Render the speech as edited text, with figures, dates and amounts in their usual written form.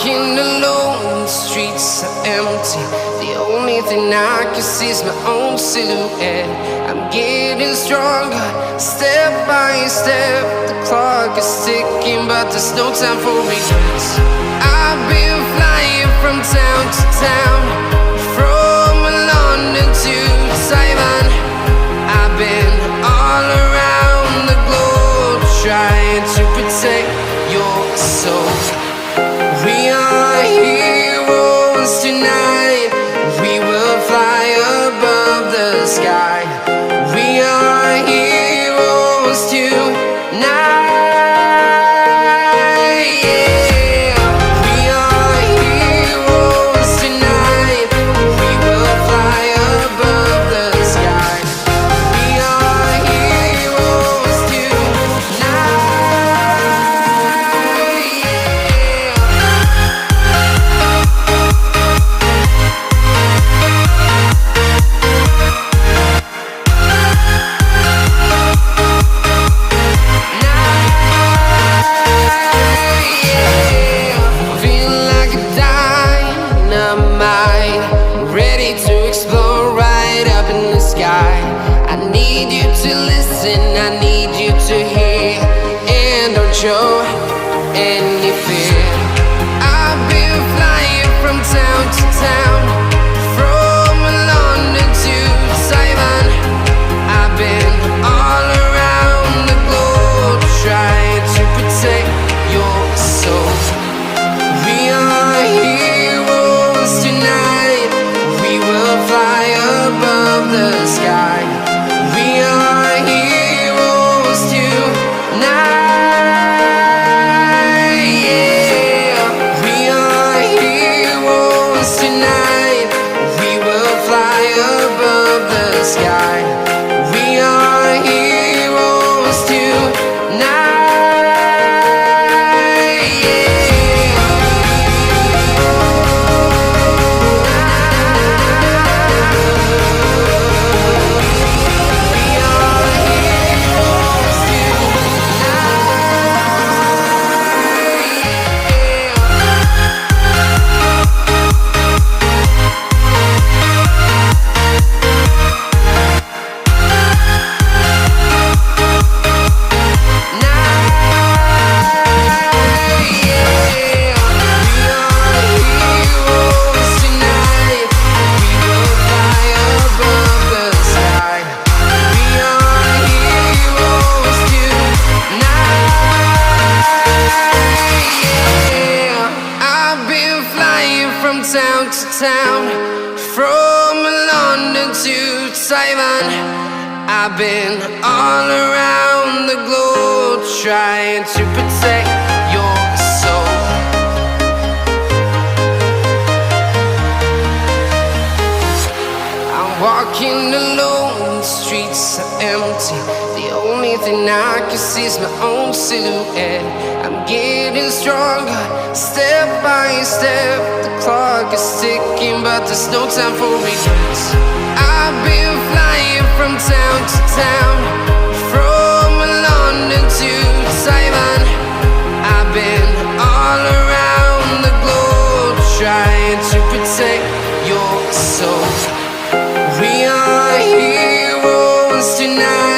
walking alone, the streets are empty. The only thing I can see is my own silhouette. I'm getting stronger, step by step. The clock is ticking, but there's no time for regrets. I've been flying from town to town, from London to Taiwan. I've been all around the globe, trying to protect your soul. We are heroes tonight. We will fly above the sky. We are heroes tonight. Yeah. We are heroes tonight. We will fly above the sky. We are heroes tonight. I need you to listen, I need you to hear, and don't show any fear. I've been flying from town to town, from London to Taiwan. I've been all around the globe, trying to protect your soul. We are heroes tonight. We will fly above the sky. We are heroes tonight. Yeah. We are heroes tonight. We will fly above the sky. We are heroes tonight. Town to town, from London to Taiwan. I've been all around the globe, trying to protect your soul. I'm walking alone, the streets are empty. The only thing I can see is my own silhouette. I'm getting stronger, step by step. The clock is ticking, but there's no time for regrets. I've been flying from town to town, from London to Taiwan. I've been all around the globe, trying to protect your soul. We are heroes tonight.